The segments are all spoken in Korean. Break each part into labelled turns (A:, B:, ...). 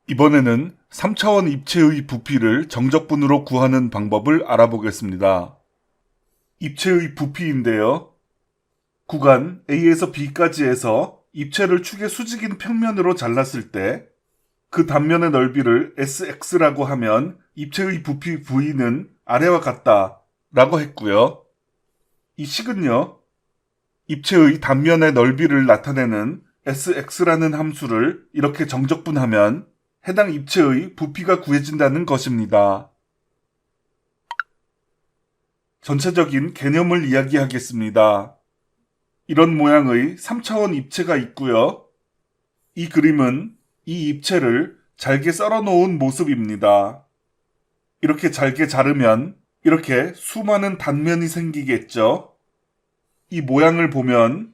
A: 이번에는 3차원 입체의 부피를 정적분으로 구하는 방법을 알아보겠습니다. 입체의 부피인데요. 구간 A에서 B까지 해서 입체를 축의 수직인 평면으로 잘랐을 때 그 단면의 넓이를 Sx라고 하면 입체의 부피 V는 아래와 같다 라고 했고요. 이 식은요, 입체의 단면의 넓이를 나타내는 Sx라는 함수를 이렇게 정적분하면 해당 입체의 부피가 구해진다는 것입니다. 전체적인 개념을 이야기하겠습니다. 이런 모양의 3차원 입체가 있고요. 이 그림은 이 입체를 잘게 썰어 놓은 모습입니다. 이렇게 잘게 자르면 이렇게 수많은 단면이 생기겠죠. 이 모양을 보면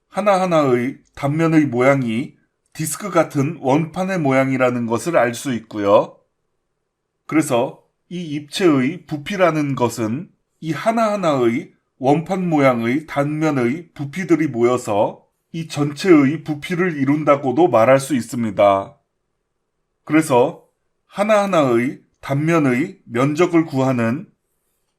A: 하나하나의 단면의 모양이 디스크 같은 원판의 모양이라는 것을 알 수 있고요. 그래서 이 입체의 부피라는 것은 이 하나하나의 원판 모양의 단면의 부피들이 모여서 이 전체의 부피를 이룬다고도 말할 수 있습니다. 그래서 하나하나의 단면의 면적을 구하는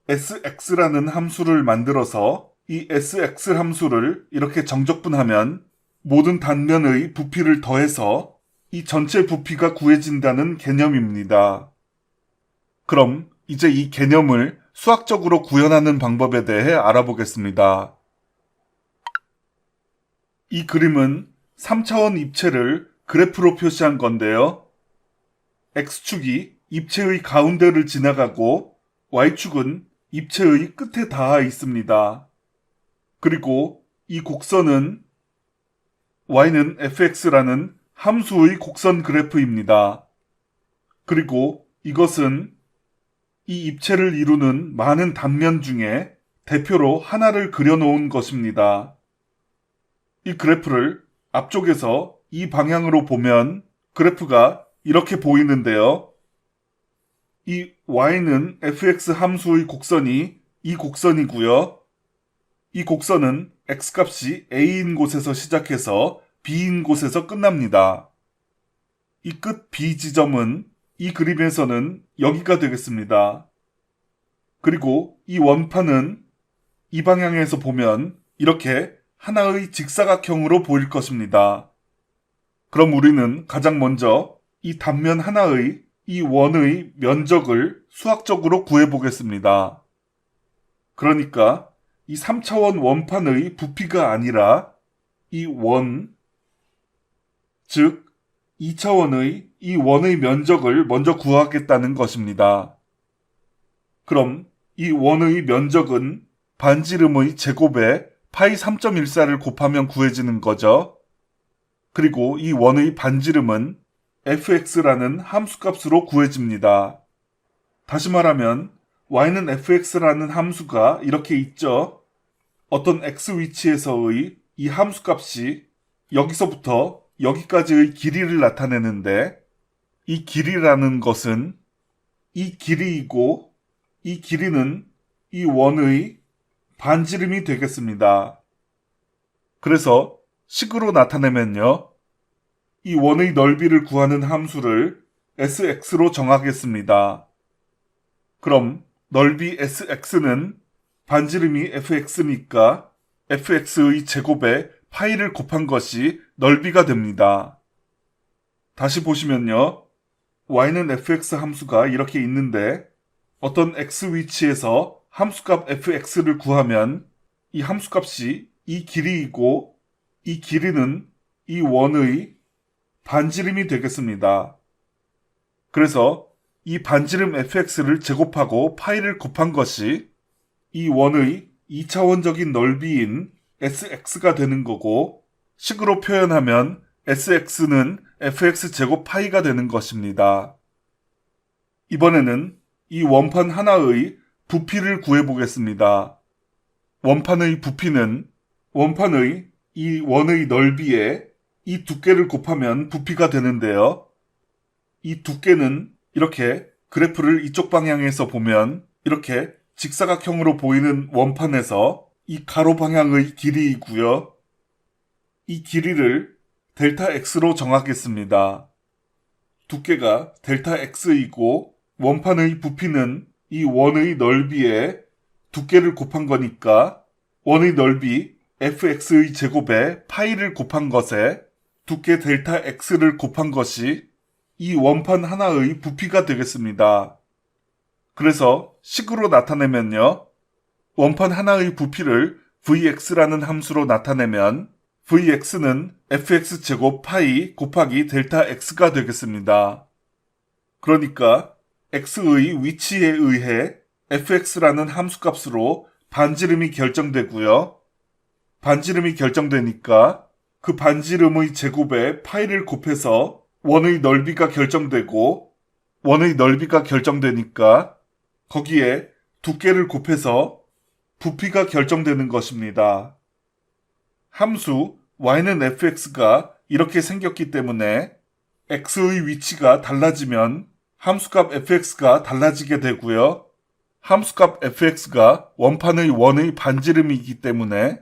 A: Sx라는 함수를 만들어서 이 Sx 함수를 이렇게 정적분하면 모든 단면의 부피를 더해서 이 전체 부피가 구해진다는 개념입니다. 그럼 이제 이 개념을 수학적으로 구현하는 방법에 대해 알아보겠습니다. 이 그림은 3차원 입체를 그래프로 표시한 건데요. X축이 입체의 가운데를 지나가고 Y축은 입체의 끝에 닿아 있습니다. 그리고 이 곡선은 y는 fx라는 함수의 곡선 그래프입니다. 그리고 이것은 이 입체를 이루는 많은 단면 중에 대표로 하나를 그려놓은 것입니다. 이 그래프를 앞쪽에서 이 방향으로 보면 그래프가 이렇게 보이는데요. 이 y는 fx 함수의 곡선이 이 곡선이고요. 이 곡선은 x값이 a인 곳에서 시작해서 b인 곳에서 끝납니다. 이 끝 B 지점은 이 그림에서는 여기가 되겠습니다. 그리고 이 원판은 이 방향에서 보면 이렇게 하나의 직사각형으로 보일 것입니다. 그럼 우리는 가장 먼저 이 단면 하나의 이 원의 면적을 수학적으로 구해보겠습니다. 그러니까 이 3차원 원판의 부피가 아니라 이 원, 즉 2차원의 이 원의 면적을 먼저 구하겠다는 것입니다. 그럼 이 원의 면적은 반지름의 제곱에 파이 3.14를 곱하면 구해지는 거죠. 그리고 이 원의 반지름은 fx라는 함수값으로 구해집니다. 다시 말하면 y는 fx라는 함수가 이렇게 있죠. 어떤 x 위치에서의 이 함수값이 여기서부터 여기까지의 길이를 나타내는데 이 길이라는 것은 이 길이이고 이 길이는 이 원의 반지름이 되겠습니다. 그래서 식으로 나타내면요. 이 원의 넓이를 구하는 함수를 sx로 정하겠습니다. 그럼 넓이 sx는 반지름이 fx니까 fx의 제곱에 파이를 곱한 것이 넓이가 됩니다. 다시 보시면요. y는 fx 함수가 이렇게 있는데 어떤 x 위치에서 함수값 fx를 구하면 이 함수값이 이 길이이고 이 길이는 이 원의 반지름이 되겠습니다. 그래서 이 반지름 fx를 제곱하고 파이를 곱한 것이 이 원의 2차원적인 넓이인 sx가 되는 거고 식으로 표현하면 sx는 fx 제곱 파이가 되는 것입니다. 이번에는 이 원판 하나의 부피를 구해보겠습니다. 원판의 부피는 원판의 이 원의 넓이에 이 두께를 곱하면 부피가 되는데요. 이 두께는 이렇게 그래프를 이쪽 방향에서 보면 이렇게 직사각형으로 보이는 원판에서 이 가로 방향의 길이이고요. 이 길이를 델타 x로 정하겠습니다. 두께가 델타 x이고 원판의 부피는 이 원의 넓이에 두께를 곱한 거니까 원의 넓이 fx의 제곱에 파이를 곱한 것에 두께 델타 x를 곱한 것이 이 원판 하나의 부피가 되겠습니다. 그래서 식으로 나타내면요. 원판 하나의 부피를 vx라는 함수로 나타내면 vx는 fx 제곱 파이 곱하기 델타 x가 되겠습니다. 그러니까 x의 위치에 의해 fx라는 함수값으로 반지름이 결정되고요. 반지름이 결정되니까 그 반지름의 제곱에 파이를 곱해서 원의 넓이가 결정되고 원의 넓이가 결정되니까 거기에 두께를 곱해서 부피가 결정되는 것입니다. 함수 y는 fx가 이렇게 생겼기 때문에 x의 위치가 달라지면 함수값 fx가 달라지게 되고요. 함수값 fx가 원판의 원의 반지름이기 때문에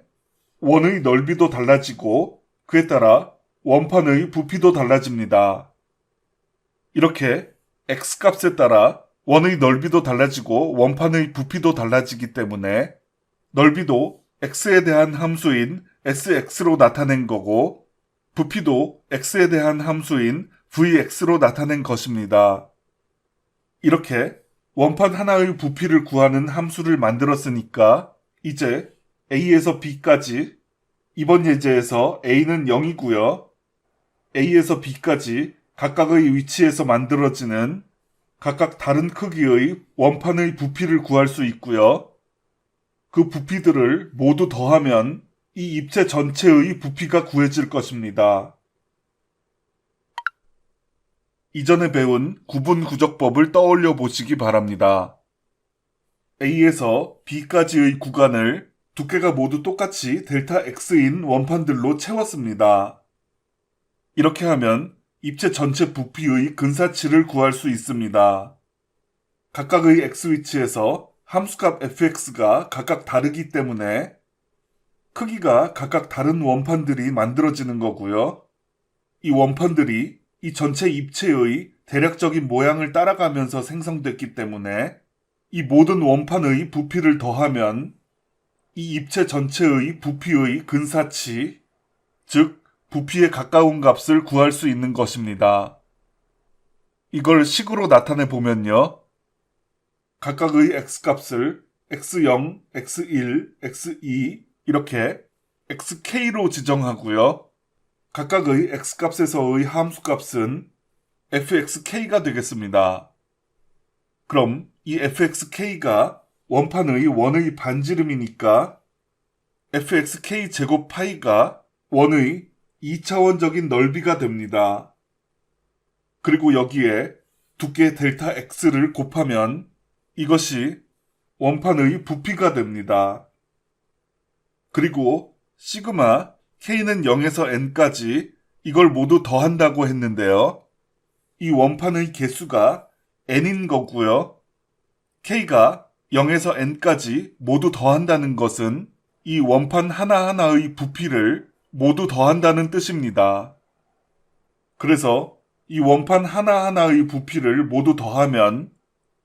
A: 원의 넓이도 달라지고 그에 따라 원판의 부피도 달라집니다. 이렇게 x값에 따라 원의 넓이도 달라지고 원판의 부피도 달라지기 때문에 넓이도 x에 대한 함수인 sx로 나타낸 거고 부피도 x에 대한 함수인 vx로 나타낸 것입니다. 이렇게 원판 하나의 부피를 구하는 함수를 만들었으니까 이제 a에서 b까지 이번 예제에서 a는 0이고요. a에서 b까지 각각의 위치에서 만들어지는 각각 다른 크기의 원판의 부피를 구할 수 있고요. 그 부피들을 모두 더하면 이 입체 전체의 부피가 구해질 것입니다. 이전에 배운 구분구적법을 떠올려 보시기 바랍니다. A에서 B까지의 구간을 두께가 모두 똑같이 델타 X인 원판들로 채웠습니다. 이렇게 하면 입체 전체 부피의 근사치를 구할 수 있습니다. 각각의 X위치에서 함수값 fx가 각각 다르기 때문에 크기가 각각 다른 원판들이 만들어지는 거고요. 이 원판들이 이 전체 입체의 대략적인 모양을 따라가면서 생성됐기 때문에 이 모든 원판의 부피를 더하면 이 입체 전체의 부피의 근사치, 즉 부피에 가까운 값을 구할 수 있는 것입니다. 이걸 식으로 나타내 보면요. 각각의 x값을 x0, x1, x2 이렇게 xk로 지정하고요. 각각의 x값에서의 함수값은 fxk가 되겠습니다. 그럼 이 fxk가 원판의 원의 반지름이니까 fxk 제곱 파이가 원의 2차원적인 넓이가 됩니다. 그리고 여기에 두께 델타 x를 곱하면 이것이 원판의 부피가 됩니다. 그리고 시그마 k는 0에서 n까지 이걸 모두 더한다고 했는데요. 이 원판의 개수가 n인 거고요. k가 0에서 n까지 모두 더한다는 것은 이 원판 하나하나의 부피를 모두 더한다는 뜻입니다. 그래서 이 원판 하나하나의 부피를 모두 더하면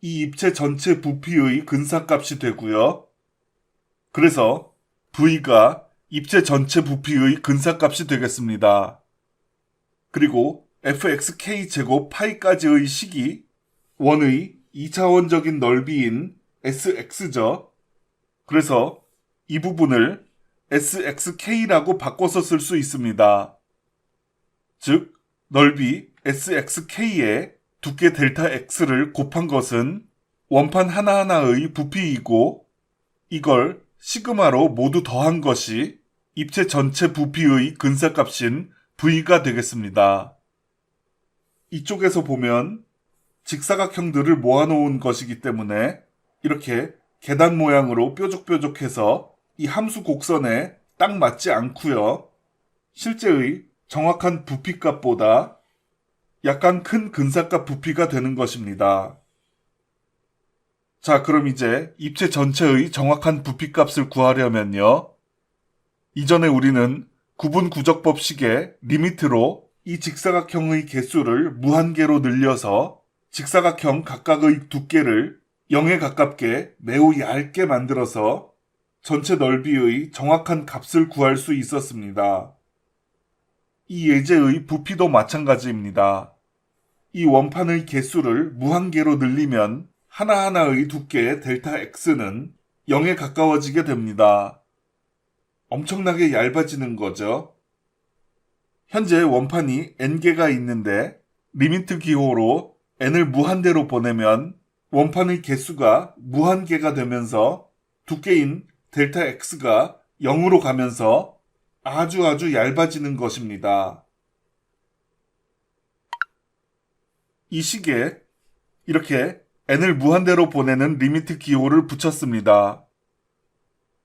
A: 이 입체 전체 부피의 근사값이 되고요. 그래서 v가 입체 전체 부피의 근사값이 되겠습니다. 그리고 fxk 제곱 파이까지의 식이 원의 2차원적인 넓이인 sx죠. 그래서 이 부분을 sxk라고 바꿔서 쓸 수 있습니다. 즉, 넓이 sxk에 두께 델타 x를 곱한 것은 원판 하나하나의 부피이고 이걸 시그마로 모두 더한 것이 입체 전체 부피의 근사값인 v가 되겠습니다. 이쪽에서 보면 직사각형들을 모아놓은 것이기 때문에 이렇게 계단 모양으로 뾰족뾰족해서 이 함수 곡선에 딱 맞지 않고요. 실제의 정확한 부피값보다 약간 큰 근사값 부피가 되는 것입니다. 자, 그럼 이제 입체 전체의 정확한 부피값을 구하려면요. 이전에 우리는 구분구적법식의 리미트로 이 직사각형의 개수를 무한계로 늘려서 직사각형 각각의 두께를 0에 가깝게 매우 얇게 만들어서 전체 넓이의 정확한 값을 구할 수 있었습니다. 이 예제의 부피도 마찬가지입니다. 이 원판의 개수를 무한계로 늘리면 하나하나의 두께의 델타 X는 0에 가까워지게 됩니다. 엄청나게 얇아지는 거죠. 현재 원판이 n개가 있는데 리미트 기호로 n을 무한대로 보내면 원판의 개수가 무한개가 되면서 두께인 델타 X가 0으로 가면서 아주 얇아지는 것입니다. 이 식에 이렇게 n을 무한대로 보내는 리미트 기호를 붙였습니다.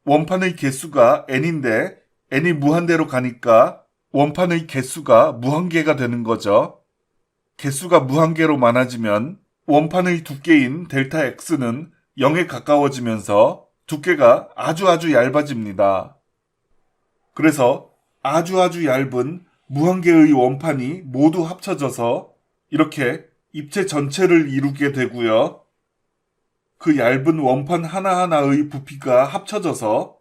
A: 원판의 개수가 n인데 n이 무한대로 가니까 원판의 개수가 무한개가 되는 거죠. 개수가 무한개로 많아지면 원판의 두께인 델타 X는 0에 가까워지면서 두께가 아주 얇아집니다. 그래서 아주 얇은 무한개의 원판이 모두 합쳐져서 이렇게 입체 전체를 이루게 되고요. 그 얇은 원판 하나하나의 부피가 합쳐져서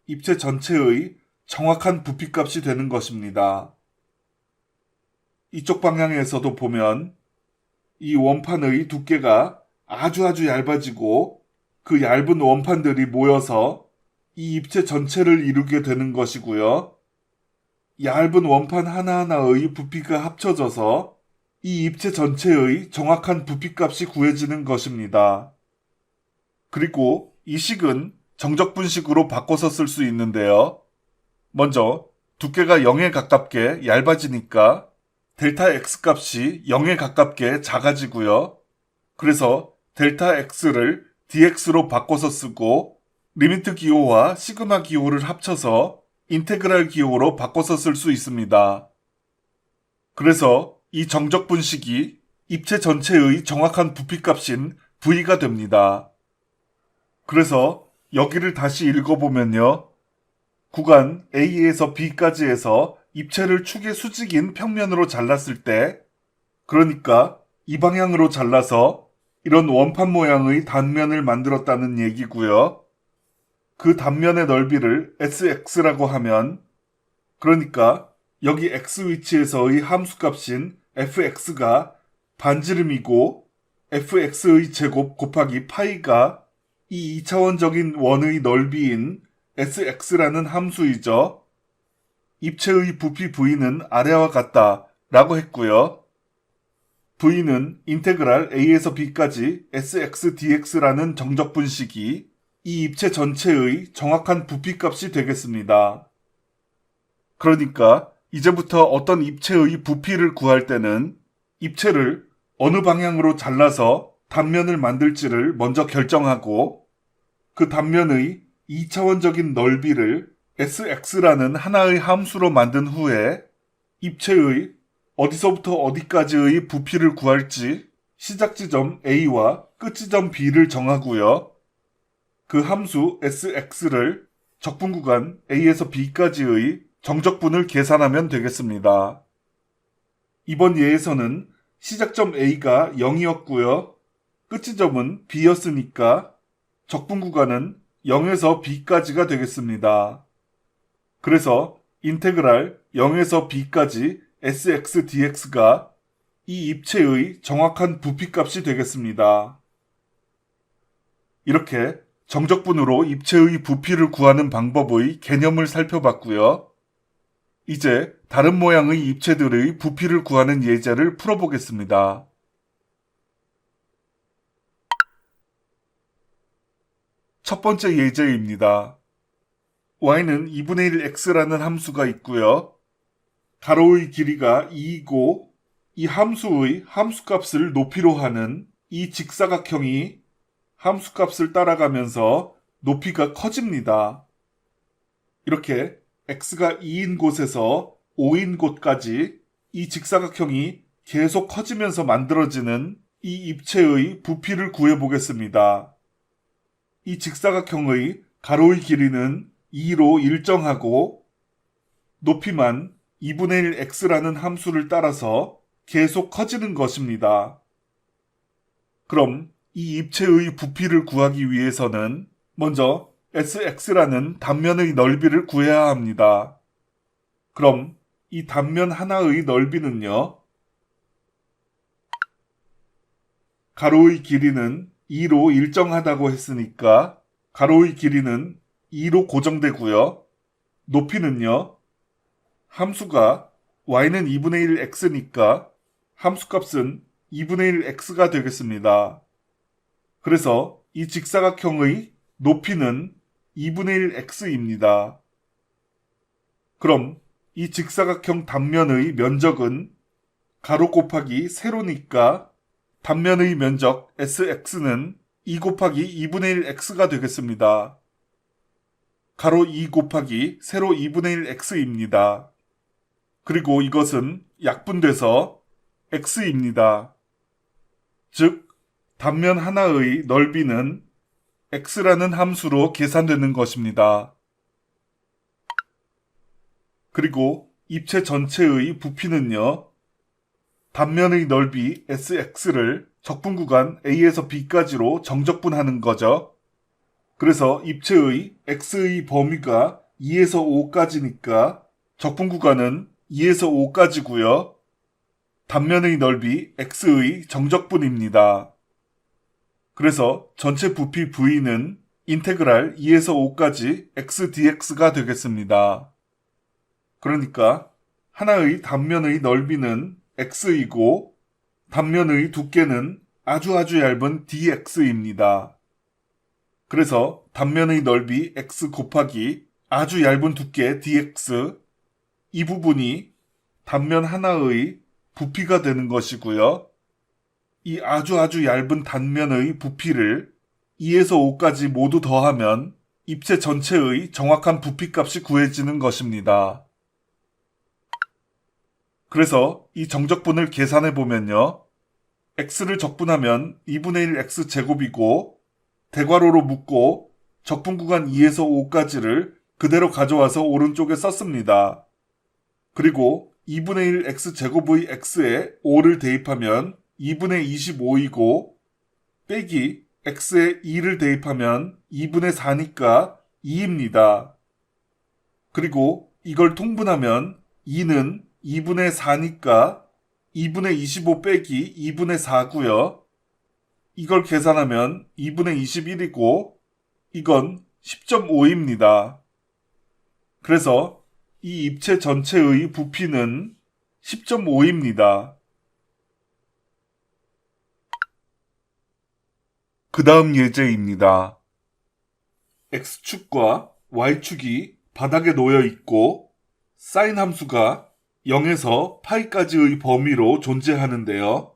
A: 입체 전체의 정확한 부피값이 되는 것입니다. 이쪽 방향에서도 보면 이 원판의 두께가 아주 얇아지고 그 얇은 원판들이 모여서 이 입체 전체를 이루게 되는 것이고요. 얇은 원판 하나하나의 부피가 합쳐져서 이 입체 전체의 정확한 부피값이 구해지는 것입니다. 그리고 이 식은 정적분식으로 바꿔서 쓸 수 있는데요. 먼저 두께가 0에 가깝게 얇아지니까 델타 X 값이 0에 가깝게 작아지고요. 그래서 델타 X를 dx로 바꿔서 쓰고 리미트 기호와 시그마 기호를 합쳐서 인테그랄 기호로 바꿔서 쓸 수 있습니다. 그래서 이 정적분식이 입체 전체의 정확한 부피값인 V가 됩니다. 그래서 여기를 다시 읽어보면요. 구간 A에서 B까지 해서 입체를 축의 수직인 평면으로 잘랐을 때, 그러니까 이 방향으로 잘라서 이런 원판 모양의 단면을 만들었다는 얘기고요. 그 단면의 넓이를 SX라고 하면, 그러니까 여기 X 위치에서의 함수값인 fx가 반지름이고 fx의 제곱 곱하기 파이가 이 2차원적인 원의 넓이인 sx라는 함수이죠. 입체의 부피 v는 아래와 같다 라고 했고요. v는 인테그랄 a에서 b까지 sx dx라는 정적분식이 이 입체 전체의 정확한 부피값이 되겠습니다. 그러니까 이제부터 어떤 입체의 부피를 구할 때는 입체를 어느 방향으로 잘라서 단면을 만들지를 먼저 결정하고 그 단면의 2차원적인 넓이를 sx라는 하나의 함수로 만든 후에 입체의 어디서부터 어디까지의 부피를 구할지 시작 지점 a와 끝 지점 b를 정하고요. 그 함수 sx를 적분 구간 a에서 b까지의 정적분을 계산하면 되겠습니다. 이번 예에서는 시작점 a가 0이었고요. 끝 지점은 b였으니까 적분 구간은 0에서 b까지가 되겠습니다. 그래서 인테그랄 0에서 b까지 sx dx가 이 입체의 정확한 부피값이 되겠습니다. 이렇게 정적분으로 입체의 부피를 구하는 방법의 개념을 살펴봤고요. 이제 다른 모양의 입체들의 부피를 구하는 예제를 풀어보겠습니다. 첫 번째 예제입니다. y는 2분의 1 x라는 함수가 있고요. 가로의 길이가 2이고 이 함수의 함수값을 높이로 하는 이 직사각형이 함수값을 따라가면서 높이가 커집니다. 이렇게 x가 2인 곳에서 5인 곳까지 이 직사각형이 계속 커지면서 만들어지는 이 입체의 부피를 구해보겠습니다. 이 직사각형의 가로의 길이는 2로 일정하고 높이만 2분의 1 x라는 함수를 따라서 계속 커지는 것입니다. 그럼 이 입체의 부피를 구하기 위해서는 먼저 sx라는 단면의 넓이를 구해야 합니다. 그럼 이 단면 하나의 넓이는요, 가로의 길이는 2로 일정하다고 했으니까 가로의 길이는 2로 고정되고요. 높이는요, 함수가 y는 2분의 1 x니까 함수값은 2분의 1 x가 되겠습니다. 그래서 이 직사각형의 높이는 2분의 1 x입니다. 그럼 이 직사각형 단면의 면적은 가로 곱하기 세로니까 단면의 면적 sx는 2 곱하기 2분의 1 x가 되겠습니다. 가로 2 곱하기 세로 2분의 1 x입니다. 그리고 이것은 약분돼서 x입니다. 즉, 단면 하나의 넓이는 x라는 함수로 계산되는 것입니다. 그리고 입체 전체의 부피는요, 단면의 넓이 sx를 적분구간 a에서 b까지로 정적분하는 거죠. 그래서 입체의 x의 범위가 2에서 5까지니까 적분구간은 2에서 5까지고요. 단면의 넓이 x의 정적분입니다. 그래서 전체 부피 v는 인테그랄 2에서 5까지 x dx가 되겠습니다. 그러니까 하나의 단면의 넓이는 x이고 단면의 두께는 아주 얇은 dx입니다. 그래서 단면의 넓이 x 곱하기 아주 얇은 두께 dx, 이 부분이 단면 하나의 부피가 되는 것이고요. 이 아주 얇은 단면의 부피를 2에서 5까지 모두 더하면 입체 전체의 정확한 부피값이 구해지는 것입니다. 그래서 이 정적분을 계산해 보면요, x를 적분하면 2분의 1 x 제곱이고 대괄호로 묶고 적분구간 2에서 5까지를 그대로 가져와서 오른쪽에 썼습니다. 그리고 2분의 1 x 제곱의 x에 5를 대입하면 2분의 25이고 빼기 x에 2를 대입하면 2분의 4니까 2입니다. 그리고 이걸 통분하면 2는 2분의 4니까 2분의 25 빼기 2분의 4고요. 이걸 계산하면 2분의 21이고 이건 10.5입니다. 그래서 이 입체 전체의 부피는 10.5입니다. 그 다음 예제입니다. x축과 y축이 바닥에 놓여 있고 사인 함수가 0에서 파이까지의 범위로 존재하는데요.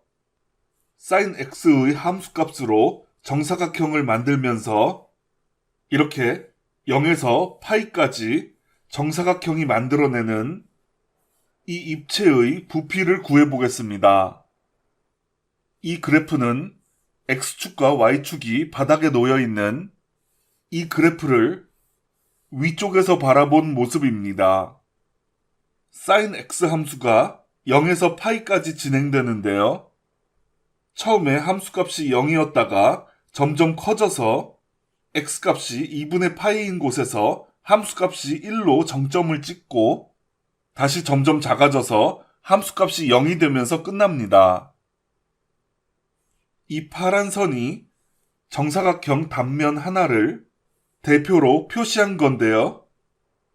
A: 사인 x의 함수값으로 정사각형을 만들면서 이렇게 0에서 파이까지 정사각형이 만들어내는 이 입체의 부피를 구해보겠습니다. 이 그래프는 x축과 y축이 바닥에 놓여있는 이 그래프를 위쪽에서 바라본 모습입니다. sin x 함수가 0에서 파이까지 진행되는데요. 처음에 함수값이 0이었다가 점점 커져서 x값이 2분의 파이인 곳에서 함수값이 1로 정점을 찍고 다시 점점 작아져서 함수값이 0이 되면서 끝납니다. 이 파란 선이 정사각형 단면 하나를 대표로 표시한 건데요.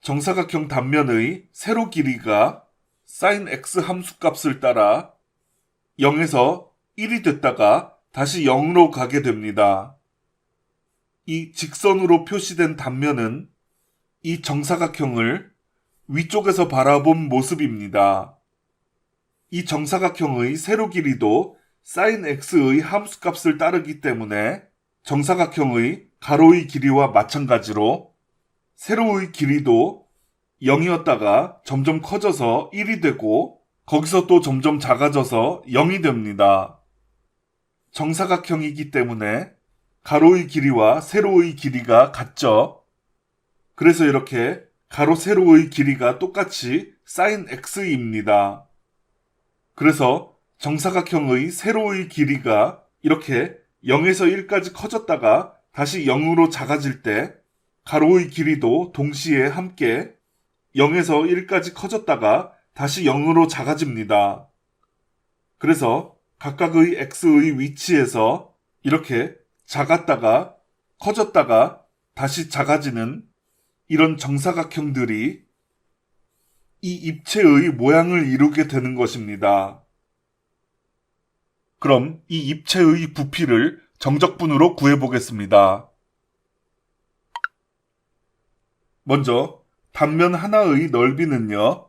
A: 정사각형 단면의 세로 길이가 sin x 함수값을 따라 0에서 1이 됐다가 다시 0으로 가게 됩니다. 이 직선으로 표시된 단면은 이 정사각형을 위쪽에서 바라본 모습입니다. 이 정사각형의 세로 길이도 sin x의 함수값을 따르기 때문에 정사각형의 가로의 길이와 마찬가지로 세로의 길이도 0이었다가 점점 커져서 1이 되고 거기서 또 점점 작아져서 0이 됩니다. 정사각형이기 때문에 가로의 길이와 세로의 길이가 같죠. 그래서 이렇게 가로 세로의 길이가 똑같이 sin x입니다. 그래서 정사각형의 세로의 길이가 이렇게 0에서 1까지 커졌다가 다시 0으로 작아질 때 가로의 길이도 동시에 함께 0에서 1까지 커졌다가 다시 0으로 작아집니다. 그래서 각각의 x의 위치에서 이렇게 작았다가 커졌다가 다시 작아지는 이런 정사각형들이 이 입체의 모양을 이루게 되는 것입니다. 그럼 이 입체의 부피를 정적분으로 구해보겠습니다. 먼저 단면 하나의 넓이는요,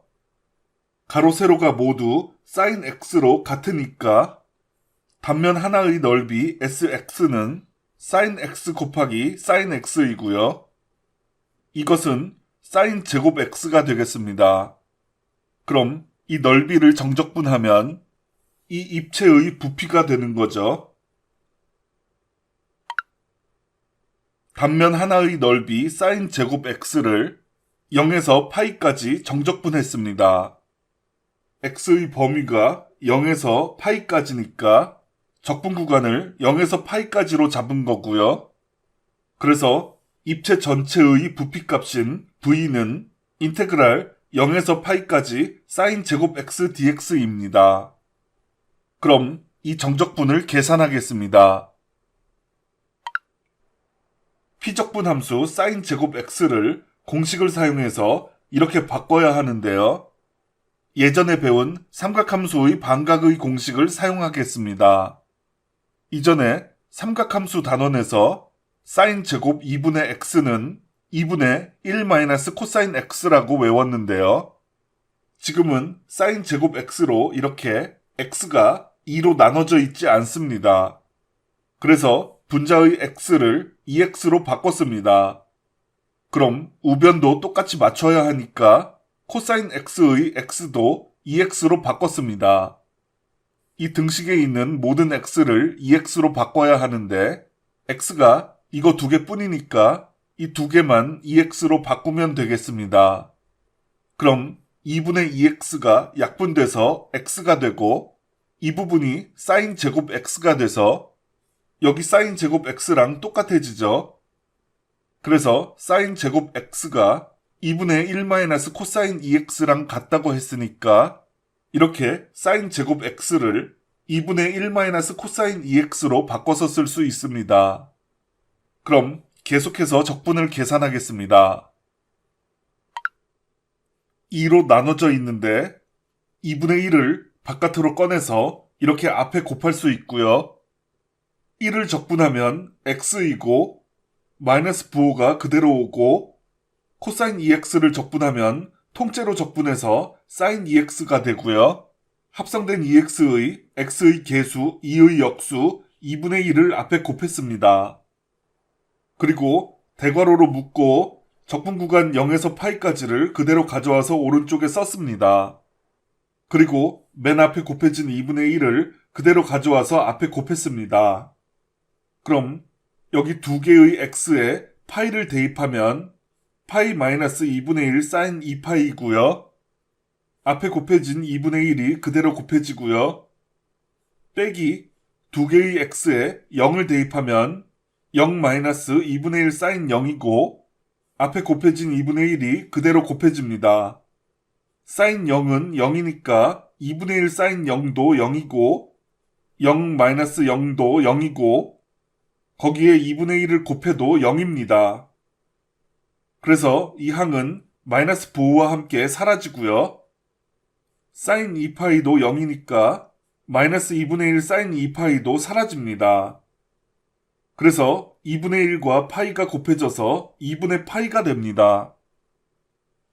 A: 가로 세로가 모두 sin x로 같으니까 단면 하나의 넓이 sx는 sin x 곱하기 sin x이고요. 이것은 sin 제곱 x가 되겠습니다. 그럼 이 넓이를 정적분하면 이 입체의 부피가 되는 거죠. 단면 하나의 넓이 sin 제곱 x를 0에서 파이까지 정적분했습니다. x의 범위가 0에서 파이까지니까 적분 구간을 0에서 파이까지로 잡은 거고요. 그래서 입체 전체의 부피값인 v는 인테그랄 0에서 파이까지 sin 제곱 x dx입니다. 그럼 이 정적분을 계산하겠습니다. 피적분 함수 sin 제곱 x를 공식을 사용해서 이렇게 바꿔야 하는데요. 예전에 배운 삼각함수의 반각의 공식을 사용하겠습니다. 이전에 삼각함수 단원에서 sin 제곱 2분의 x는 2분의 1 코사인 x라고 외웠는데요. 지금은 sin 제곱 x로 이렇게 x가 2로 나눠져 있지 않습니다. 그래서 분자의 x를 2x로 바꿨습니다. 그럼 우변도 똑같이 맞춰야 하니까 코사인 x의 x도 2x로 바꿨습니다. 이 등식에 있는 모든 x를 2x로 바꿔야 하는데 x가 이거 두 개뿐이니까 이 두 개만 2x로 바꾸면 되겠습니다. 그럼 2분의 2x가 약분돼서 x가 되고 이 부분이 sin 제곱 x가 돼서 여기 sin 제곱 x랑 똑같아지죠. 그래서 sin 제곱 x가 2분의 1 코사인 2x랑 같다고 했으니까 이렇게 sin 제곱 x를 2분의 1 코사인 2x로 바꿔서 쓸 수 있습니다. 그럼 계속해서 적분을 계산하겠습니다. 2로 나눠져 있는데 2분의 1을 바깥으로 꺼내서 이렇게 앞에 곱할 수 있고요. 1을 적분하면 x이고 마이너스 부호가 그대로 오고 코사인 2x를 적분하면 통째로 적분해서 sin 2x가 되고요. 합성된 2x의 x의 계수 2의 역수 2분의 1을 앞에 곱했습니다. 그리고 대괄호로 묶고 적분 구간 0에서 파이까지를 그대로 가져와서 오른쪽에 썼습니다. 그리고 맨 앞에 곱해진 2분의 1을 그대로 가져와서 앞에 곱했습니다. 그럼 여기 두 개의 x에 파이를 대입하면 파이 마이너스 2분의 1 sin 2파이고요. 앞에 곱해진 2분의 1이 그대로 곱해지고요. 빼기 두 개의 x에 0을 대입하면 0 마이너스 2분의 1 sin 0이고 앞에 곱해진 2분의 1이 그대로 곱해집니다. sin 0은 0이니까 2분의 1 sin 0도 0이고 0 마이너스 0도 0이고 거기에 2분의 1을 곱해도 0입니다. 그래서 이 항은 마이너스 부호와 함께 사라지고요. sin 2파이도 0이니까 마이너스 2분의 1 sin 2파이도 사라집니다. 그래서 2분의 1과 파이가 곱해져서 2분의 파이가 됩니다.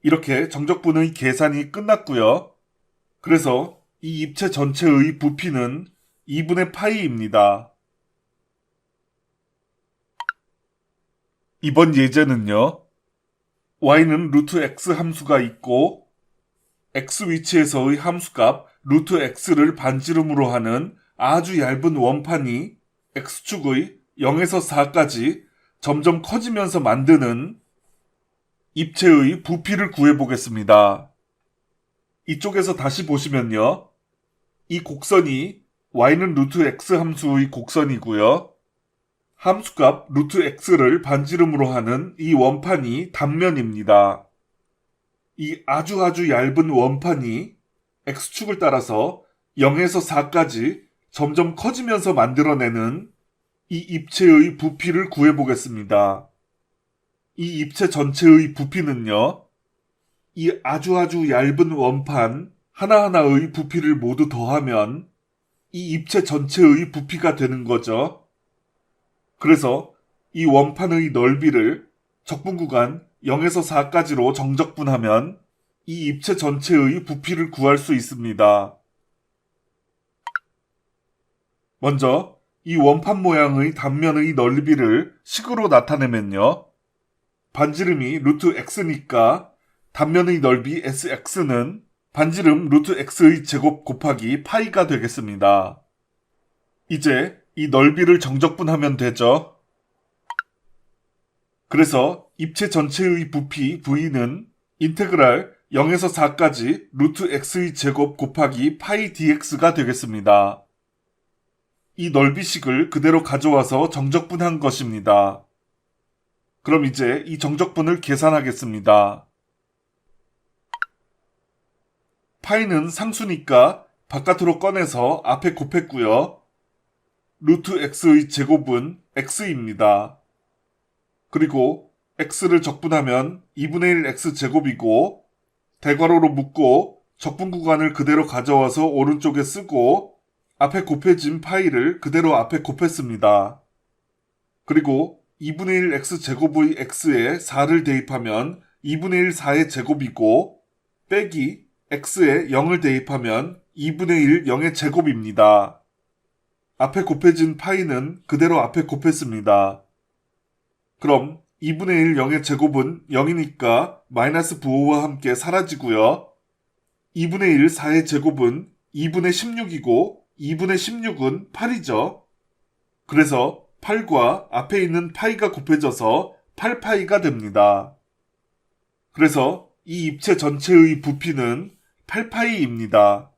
A: 이렇게 정적분의 계산이 끝났고요. 그래서 이 입체 전체의 부피는 2분의 파이입니다. 이번 예제는요. y는 루트 x 함수가 있고 x 위치에서의 함수값 루트 x를 반지름으로 하는 아주 얇은 원판이 x축의 0에서 4까지 점점 커지면서 만드는 입체의 부피를 구해보겠습니다. 이쪽에서 다시 보시면요. 이 곡선이 y는 루트 x 함수의 곡선이고요. 함수값 루트 x를 반지름으로 하는 이 원판이 단면입니다. 이 아주 얇은 원판이 x축을 따라서 0에서 4까지 점점 커지면서 만들어내는 이 입체의 부피를 구해보겠습니다. 이 입체 전체의 부피는요, 이 아주 얇은 원판 하나하나의 부피를 모두 더하면 이 입체 전체의 부피가 되는 거죠. 그래서 이 원판의 넓이를 적분 구간 0에서 4까지로 정적분하면 이 입체 전체의 부피를 구할 수 있습니다. 먼저 이 원판 모양의 단면의 넓이를 식으로 나타내면요. 반지름이 루트 x니까 단면의 넓이 sx는 반지름 루트 x의 제곱 곱하기 파이가 되겠습니다. 이제 이 넓이를 정적분하면 되죠. 그래서 입체 전체의 부피 v는 인테그랄 0에서 4까지 루트 x의 제곱 곱하기 파이 dx가 되겠습니다. 이 넓이식을 그대로 가져와서 정적분한 것입니다. 그럼 이제 이 정적분을 계산하겠습니다. 파이는 상수니까 바깥으로 꺼내서 앞에 곱했고요. 루트 x의 제곱은 x입니다. 그리고 x를 적분하면 2분의 1 x제곱이고 대괄호로 묶고 적분 구간을 그대로 가져와서 오른쪽에 쓰고 앞에 곱해진 파이를 그대로 앞에 곱했습니다. 그리고 2분의 1 x제곱의 x에 4를 대입하면 2분의 1 4의 제곱이고 빼기 x에 0을 대입하면 2분의 1 0의 제곱입니다. 앞에 곱해진 파이는 그대로 앞에 곱했습니다. 그럼 2분의 1 0의 제곱은 0이니까 마이너스 부호와 함께 사라지고요. 2분의 1 4의 제곱은 2분의 16이고 2분의 16은 8이죠. 그래서 8과 앞에 있는 파이가 곱해져서 8파이가 됩니다. 그래서 이 입체 전체의 부피는 8파이입니다.